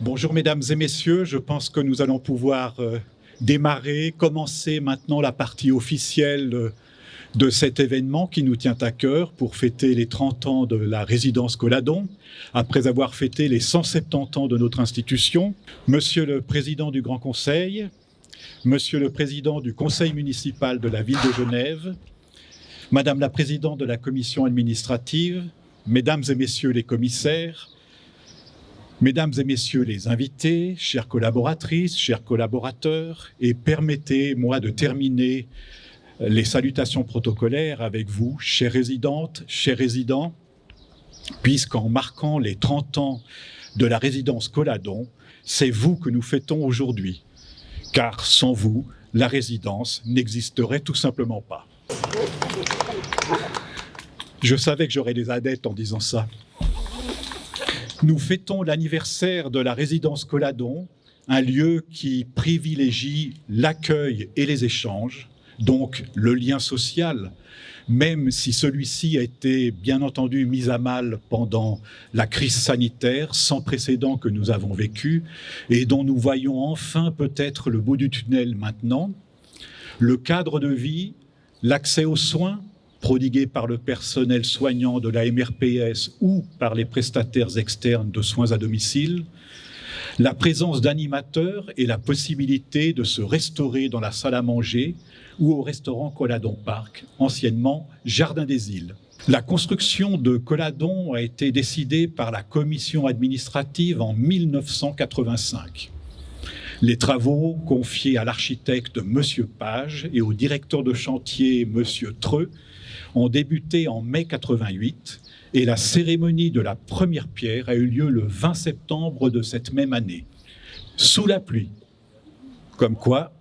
Bonjour mesdames et messieurs, je pense que nous allons pouvoir commencer maintenant la partie officielle de cet événement qui nous tient à cœur pour fêter les 30 ans de la résidence Colladon, après avoir fêté les 170 ans de notre institution. Monsieur le Président du Grand Conseil, Monsieur le Président du Conseil municipal de la ville de Genève, Madame la Présidente de la Commission administrative, Mesdames et Messieurs les commissaires, Mesdames et Messieurs les invités, chères collaboratrices, chers collaborateurs, et permettez-moi de terminer les salutations protocolaires avec vous, chères résidentes, chers résidents, puisqu'en marquant les 30 ans de la résidence Colladon, c'est vous que nous fêtons aujourd'hui, car sans vous, la résidence n'existerait tout simplement pas. Je savais que j'aurais des adeptes en disant ça. Nous fêtons l'anniversaire de la résidence Colladon, un lieu qui privilégie l'accueil et les échanges, donc le lien social, même si celui-ci a été bien entendu mis à mal pendant la crise sanitaire sans précédent que nous avons vécue et dont nous voyons enfin peut-être le bout du tunnel maintenant. Le cadre de vie, l'accès aux soins, prodigués par le personnel soignant de la MRPS ou par les prestataires externes de soins à domicile, la présence d'animateurs et la possibilité de se restaurer dans la salle à manger ou au restaurant Colladon Park, anciennement Jardin des Îles. La construction de Colladon a été décidée par la commission administrative en 1985. Les travaux confiés à l'architecte M. Page et au directeur de chantier M. Treux ont débuté en mai 88 et la cérémonie de la première pierre a eu lieu le 20 septembre de cette même année, sous la pluie. Comme quoi,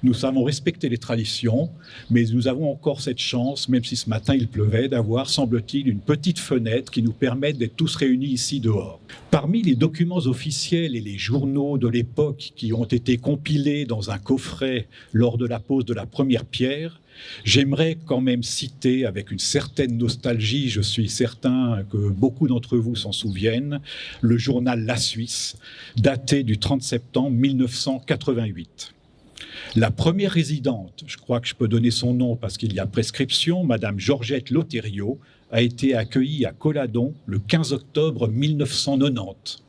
nous savons respecter les traditions, mais nous avons encore cette chance, même si ce matin il pleuvait, d'avoir, semble-t-il, une petite fenêtre qui nous permet d'être tous réunis ici dehors. Parmi les documents officiels et les journaux de l'époque qui ont été compilés dans un coffret lors de la pose de la première pierre, j'aimerais quand même citer avec une certaine nostalgie, je suis certain que beaucoup d'entre vous s'en souviennent, le journal La Suisse, daté du 30 septembre 1988. La première résidente, je crois que je peux donner son nom parce qu'il y a prescription, Madame Georgette Lothériot, a été accueillie à Colladon le 15 octobre 1990.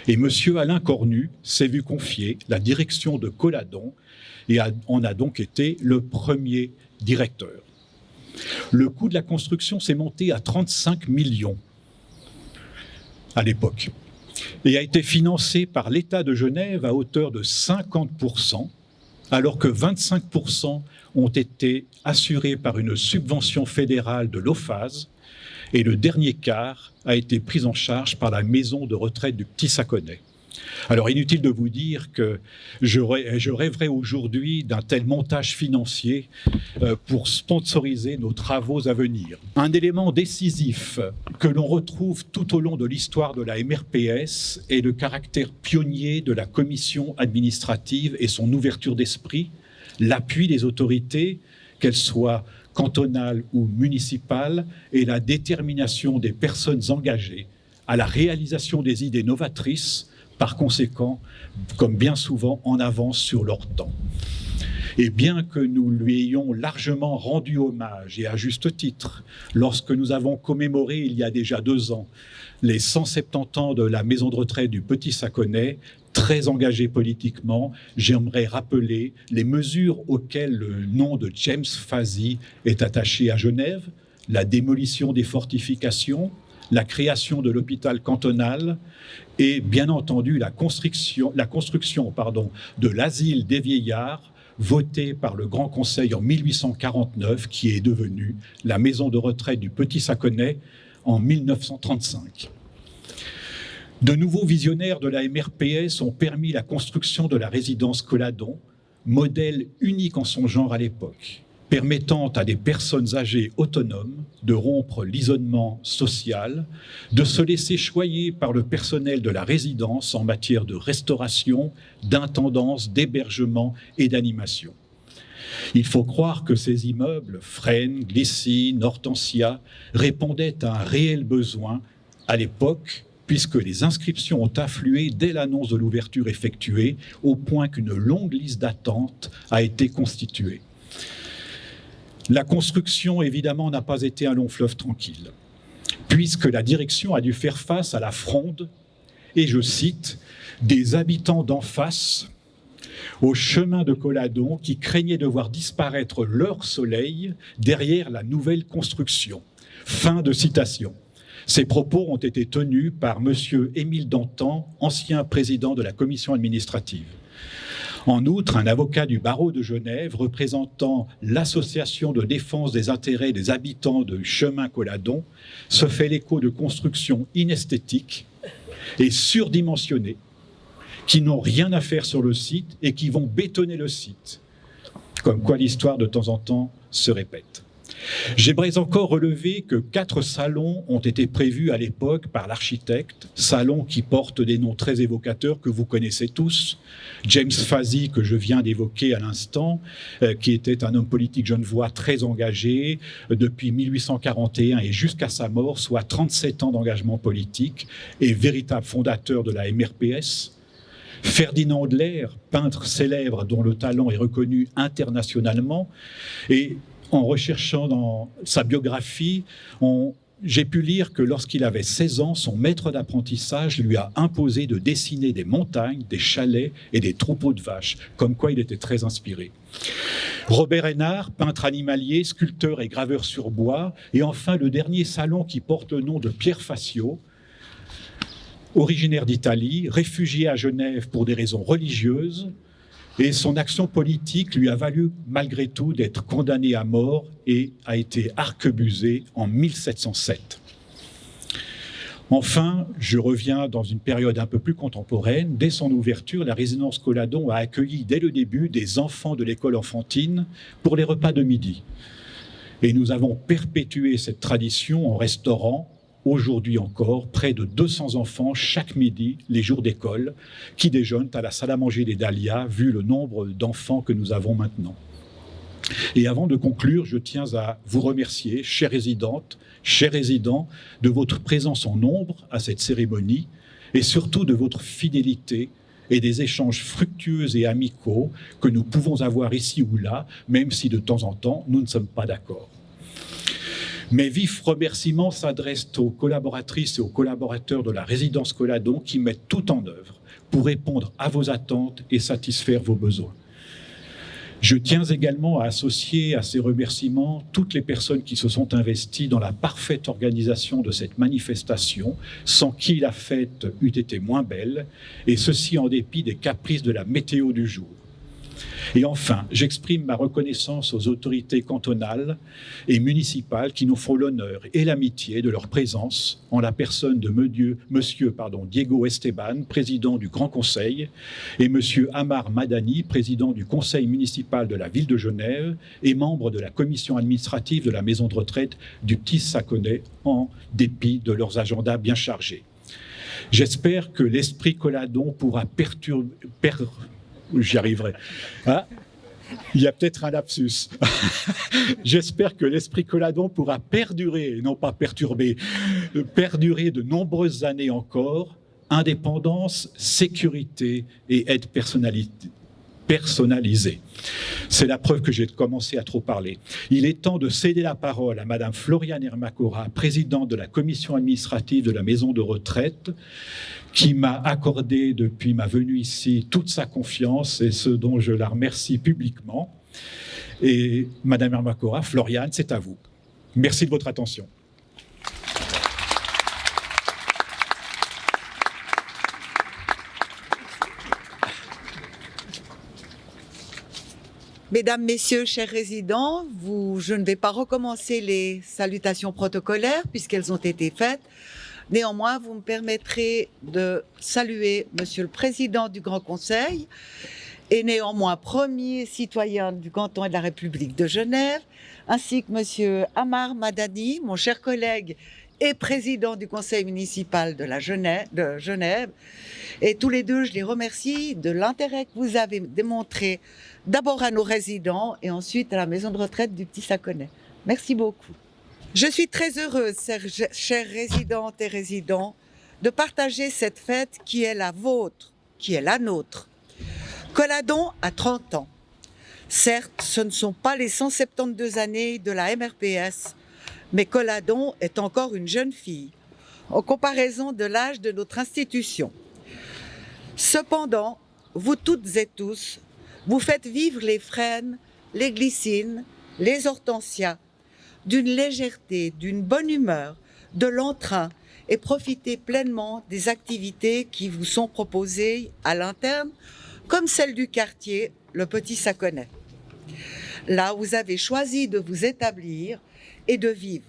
Et Monsieur Alain Cornu s'est vu confier la direction de Colladon et en a donc été le premier directeur. Le coût de la construction s'est monté à 35 millions à l'époque et a été financé par l'État de Genève à hauteur de 50%, alors que 25% ont été assurés par une subvention fédérale de l'OFAS et le dernier quart a été pris en charge par la maison de retraite du Petit-Saconnet. Alors, inutile de vous dire que je rêverais aujourd'hui d'un tel montage financier pour sponsoriser nos travaux à venir. Un élément décisif que l'on retrouve tout au long de l'histoire de la MRPS est le caractère pionnier de la commission administrative et son ouverture d'esprit, l'appui des autorités, qu'elles soient cantonales ou municipales, et la détermination des personnes engagées à la réalisation des idées novatrices, par conséquent, comme bien souvent, en avance sur leur temps. Et bien que nous lui ayons largement rendu hommage, et à juste titre, lorsque nous avons commémoré il y a déjà 2 ans les 170 ans de la maison de retraite du Petit-Saconnet, très engagé politiquement, j'aimerais rappeler les mesures auxquelles le nom de James Fazy est attaché à Genève, la démolition des fortifications, la création de l'hôpital cantonal et bien entendu la construction de l'asile des vieillards voté par le Grand Conseil en 1849 qui est devenu la maison de retraite du Petit-Saconnet en 1935. De nouveaux visionnaires de la MRPS ont permis la construction de la résidence Colladon, modèle unique en son genre à l'époque. permettant à des personnes âgées autonomes de rompre l'isolement social, de se laisser choyer par le personnel de la résidence en matière de restauration, d'intendance, d'hébergement et d'animation. Il faut croire que ces immeubles, Fresnes, Glycines, Hortensia, répondaient à un réel besoin à l'époque, puisque les inscriptions ont afflué dès l'annonce de l'ouverture effectuée, au point qu'une longue liste d'attente a été constituée. La construction, évidemment, n'a pas été un long fleuve tranquille, puisque la direction a dû faire face à la fronde, et je cite, « des habitants d'en face au chemin de Colladon qui craignaient de voir disparaître leur soleil derrière la nouvelle construction. » Fin de citation. Ces propos ont été tenus par M. Émile Dantan, ancien président de la commission administrative. En outre, un avocat du barreau de Genève, représentant l'association de défense des intérêts des habitants de Chemin Colladon, se fait l'écho de constructions inesthétiques et surdimensionnées qui n'ont rien à faire sur le site et qui vont bétonner le site. Comme quoi l'histoire de temps en temps se répète. J'aimerais encore relever que 4 salons ont été prévus à l'époque par l'architecte, salons qui portent des noms très évocateurs que vous connaissez tous. James Fazzi, que je viens d'évoquer à l'instant, qui était un homme politique genevois très engagé depuis 1841 et jusqu'à sa mort, soit 37 ans d'engagement politique et véritable fondateur de la MRPS. Ferdinand Adler, peintre célèbre dont le talent est reconnu internationalement, et en recherchant dans sa biographie, j'ai pu lire que lorsqu'il avait 16 ans, son maître d'apprentissage lui a imposé de dessiner des montagnes, des chalets et des troupeaux de vaches, comme quoi il était très inspiré. Robert Hénard, peintre animalier, sculpteur et graveur sur bois, et enfin le dernier salon qui porte le nom de Pierre Facio, originaire d'Italie, réfugié à Genève pour des raisons religieuses, et son action politique lui a valu malgré tout d'être condamné à mort et a été arquebusé en 1707. Enfin, je reviens dans une période un peu plus contemporaine. Dès son ouverture, la résidence Colladon a accueilli dès le début des enfants de l'école enfantine pour les repas de midi. Et nous avons perpétué cette tradition en restaurant aujourd'hui encore, près de 200 enfants chaque midi, les jours d'école, qui déjeunent à la salle à manger des Dahlias, vu le nombre d'enfants que nous avons maintenant. Et avant de conclure, je tiens à vous remercier, chères résidentes, chers résidents, de votre présence en nombre à cette cérémonie et surtout de votre fidélité et des échanges fructueux et amicaux que nous pouvons avoir ici ou là, même si de temps en temps, nous ne sommes pas d'accord. Mes vifs remerciements s'adressent aux collaboratrices et aux collaborateurs de la résidence Colladon qui mettent tout en œuvre pour répondre à vos attentes et satisfaire vos besoins. Je tiens également à associer à ces remerciements toutes les personnes qui se sont investies dans la parfaite organisation de cette manifestation, sans qui la fête eût été moins belle, et ceci en dépit des caprices de la météo du jour. Et enfin, j'exprime ma reconnaissance aux autorités cantonales et municipales qui nous font l'honneur et l'amitié de leur présence en la personne de Monsieur Diego Esteban, président du Grand Conseil, et Monsieur Amar Madani, président du Conseil municipal de la ville de Genève et membre de la commission administrative de la maison de retraite du Petit Saconnet, en dépit de leurs agendas bien chargés. J'espère que l'esprit Colladon pourra j'y arriverai. Ah, il y a peut-être un lapsus. J'espère que l'esprit Colladon pourra perdurer, et non pas perturber, perdurer de nombreuses années encore. Indépendance, sécurité et aide personnalisée. C'est la preuve que j'ai commencé à trop parler. Il est temps de céder la parole à Madame Floriane Ermacora, présidente de la commission administrative de la maison de retraite, qui m'a accordé depuis ma venue ici toute sa confiance et ce dont je la remercie publiquement. Et Madame Ermacora, Floriane, c'est à vous. Merci de votre attention. Mesdames, Messieurs, chers résidents, je ne vais pas recommencer les salutations protocolaires puisqu'elles ont été faites. Néanmoins, vous me permettrez de saluer Monsieur le Président du Grand Conseil et néanmoins premier citoyen du canton et de la République de Genève, ainsi que Monsieur Amar Madani, mon cher collègue et président du conseil municipal de Genève. Et tous les deux, je les remercie de l'intérêt que vous avez démontré d'abord à nos résidents et ensuite à la maison de retraite du Petit Saconnet. Merci beaucoup. Je suis très heureuse, chères résidentes et résidents, de partager cette fête qui est la vôtre, qui est la nôtre. Colladon a 30 ans. Certes, ce ne sont pas les 172 années de la MRPS, mais Colladon est encore une jeune fille, en comparaison de l'âge de notre institution. Cependant, vous toutes et tous, vous faites vivre les frênes, les glycines, les hortensias, d'une légèreté, d'une bonne humeur, de l'entrain, et profitez pleinement des activités qui vous sont proposées à l'interne, comme celle du quartier, le Petit Saconnet. Là, vous avez choisi de vous établir et de vivre.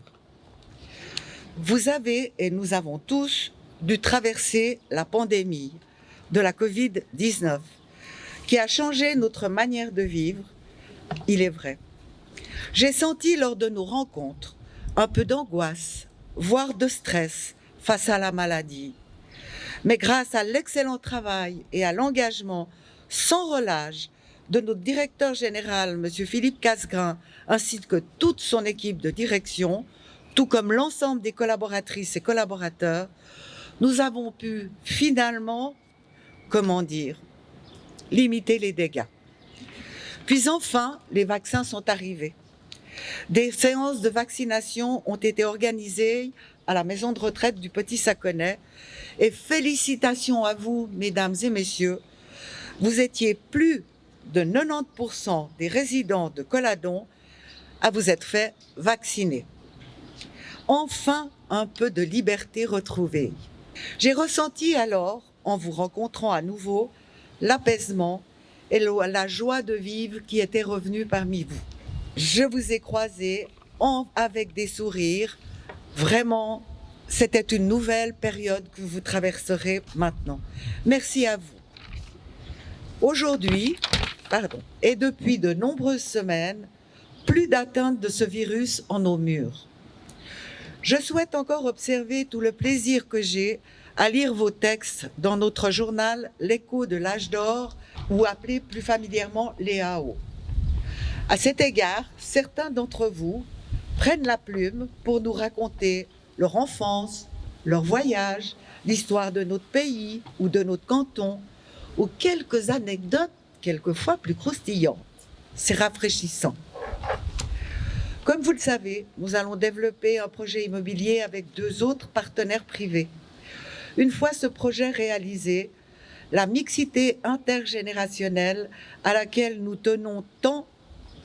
Vous avez, et nous avons tous, dû traverser la pandémie de la Covid-19, qui a changé notre manière de vivre, il est vrai. J'ai senti lors de nos rencontres un peu d'angoisse, voire de stress face à la maladie. Mais grâce à l'excellent travail et à l'engagement sans relâche de notre directeur général, M. Philippe Casgrain, ainsi que toute son équipe de direction, tout comme l'ensemble des collaboratrices et collaborateurs, nous avons pu finalement, limiter les dégâts. Puis enfin, les vaccins sont arrivés. Des séances de vaccination ont été organisées à la maison de retraite du Petit Saconnet et félicitations à vous, mesdames et messieurs. Vous étiez plus de 90% des résidents de Colladon à vous être fait vacciner. Enfin, un peu de liberté retrouvée. J'ai ressenti alors, en vous rencontrant à nouveau, l'apaisement et la joie de vivre qui était revenue parmi vous. Je vous ai croisés avec des sourires. Vraiment, c'était une nouvelle période que vous traverserez maintenant. Merci à vous. Aujourd'hui, et depuis de nombreuses semaines, plus d'atteinte de ce virus en nos murs. Je souhaite encore observer tout le plaisir que j'ai à lire vos textes dans notre journal L'écho de l'âge d'or, ou appelé plus familièrement les AO. À cet égard, certains d'entre vous prennent la plume pour nous raconter leur enfance, leur voyage, l'histoire de notre pays ou de notre canton, ou quelques anecdotes quelquefois plus croustillantes. C'est rafraîchissant. Comme vous le savez, nous allons développer un projet immobilier avec 2 autres partenaires privés. Une fois ce projet réalisé, la mixité intergénérationnelle à laquelle nous tenons tant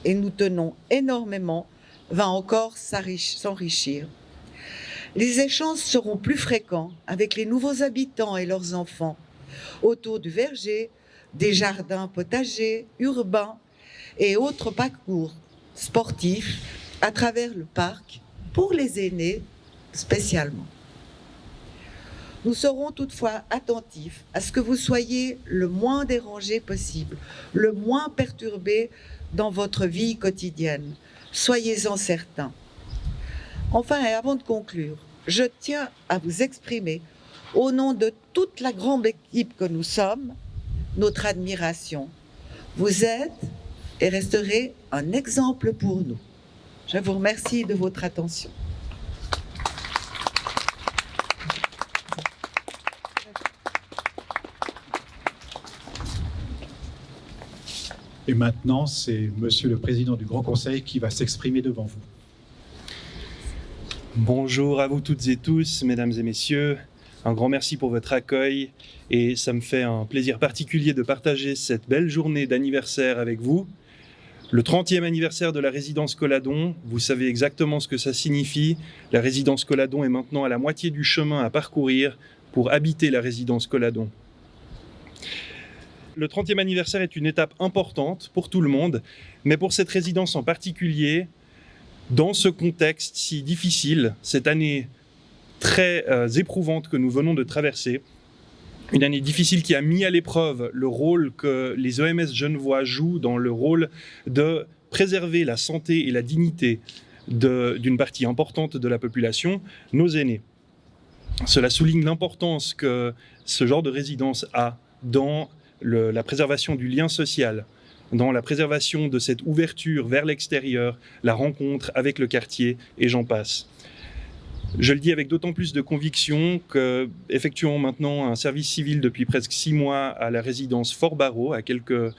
et nous tenons énormément va encore s'enrichir. Les échanges seront plus fréquents avec les nouveaux habitants et leurs enfants, autour du verger, des jardins potagers, urbains et autres parcours sportifs à travers le parc, pour les aînés spécialement. Nous serons toutefois attentifs à ce que vous soyez le moins dérangés possible, le moins perturbés dans votre vie quotidienne. Soyez-en certains. Enfin, et avant de conclure, je tiens à vous exprimer, au nom de toute la grande équipe que nous sommes, notre admiration. Vous êtes et resterez un exemple pour nous. Je vous remercie de votre attention. Et maintenant, c'est Monsieur le Président du Grand Conseil qui va s'exprimer devant vous. Bonjour à vous toutes et tous, mesdames et messieurs. Un grand merci pour votre accueil et ça me fait un plaisir particulier de partager cette belle journée d'anniversaire avec vous. Le 30e anniversaire de la résidence Colladon, vous savez exactement ce que ça signifie. La résidence Colladon est maintenant à la moitié du chemin à parcourir pour habiter la résidence Colladon. Le 30e anniversaire est une étape importante pour tout le monde, mais pour cette résidence en particulier, dans ce contexte si difficile, cette année très éprouvante que nous venons de traverser, Une année difficile qui a mis à l'épreuve le rôle que les EMS genevois jouent dans le rôle de préserver la santé et la dignité d'une partie importante de la population, nos aînés. Cela souligne l'importance que ce genre de résidence a dans la préservation du lien social, dans la préservation de cette ouverture vers l'extérieur, la rencontre avec le quartier, et j'en passe. Je le dis avec d'autant plus de conviction qu'effectuant maintenant un service civil depuis presque 6 mois à la résidence Fort Barreau, à quelques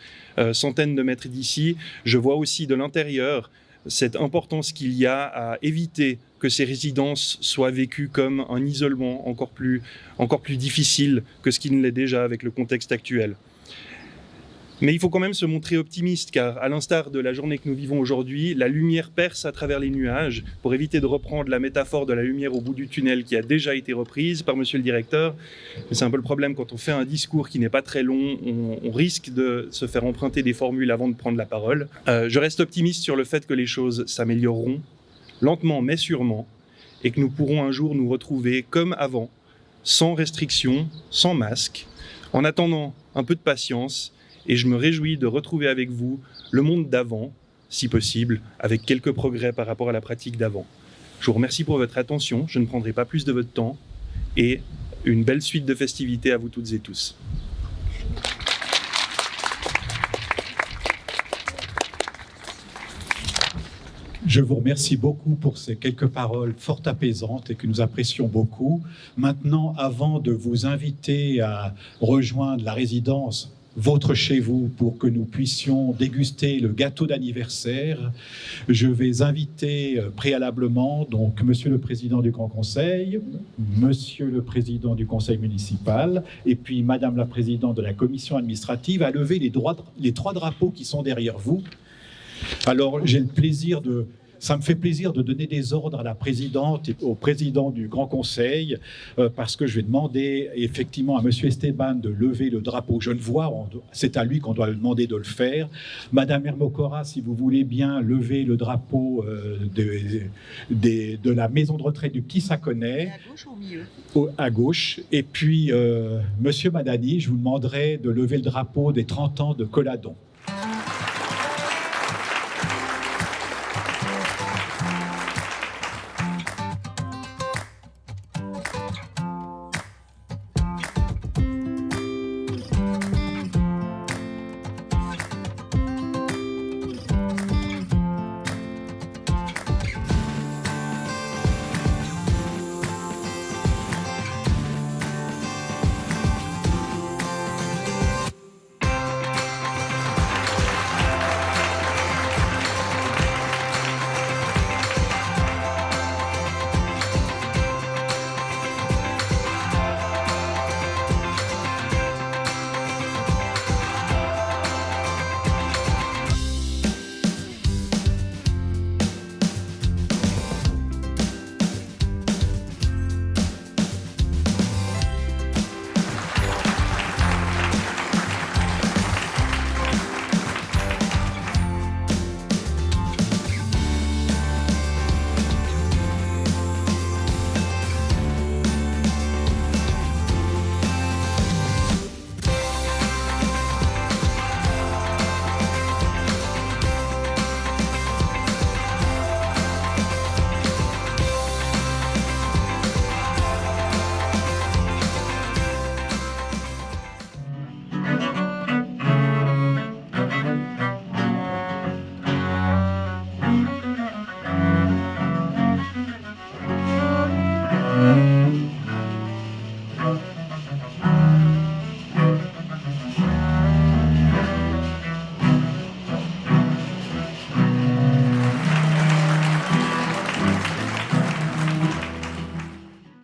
centaines de mètres d'ici, je vois aussi de l'intérieur cette importance qu'il y a à éviter que ces résidences soient vécues comme un isolement encore plus difficile que ce qui ne l'est déjà avec le contexte actuel. Mais il faut quand même se montrer optimiste, car à l'instar de la journée que nous vivons aujourd'hui, la lumière perce à travers les nuages. Pour éviter de reprendre la métaphore de la lumière au bout du tunnel qui a déjà été reprise par monsieur le directeur, c'est un peu le problème quand on fait un discours qui n'est pas très long, on risque de se faire emprunter des formules avant de prendre la parole. Je reste optimiste sur le fait que les choses s'amélioreront, lentement mais sûrement, et que nous pourrons un jour nous retrouver comme avant, sans restrictions, sans masque, en attendant un peu de patience. Et je me réjouis de retrouver avec vous le monde d'avant, si possible, avec quelques progrès par rapport à la pratique d'avant. Je vous remercie pour votre attention, je ne prendrai pas plus de votre temps, et une belle suite de festivités à vous toutes et tous. Je vous remercie beaucoup pour ces quelques paroles fort apaisantes et que nous apprécions beaucoup. Maintenant, avant de vous inviter à rejoindre la résidence Votre chez vous pour que nous puissions déguster le gâteau d'anniversaire, je vais inviter préalablement donc Monsieur le Président du Grand Conseil, Monsieur le Président du Conseil municipal et puis Madame la Présidente de la Commission administrative à lever les 3 drapeaux qui sont derrière vous. Alors j'ai le plaisir ça me fait plaisir de donner des ordres à la présidente et au président du Grand Conseil parce que je vais demander effectivement à monsieur Esteban de lever le drapeau genevois. C'est à lui qu'on doit demander de le faire. Madame Hermocora, si vous voulez bien lever le drapeau de la maison de retraite du Petit Saconnet. À gauche ou au milieu ? À gauche. Et puis monsieur Madani, je vous demanderai de lever le drapeau des 30 ans de Colladon.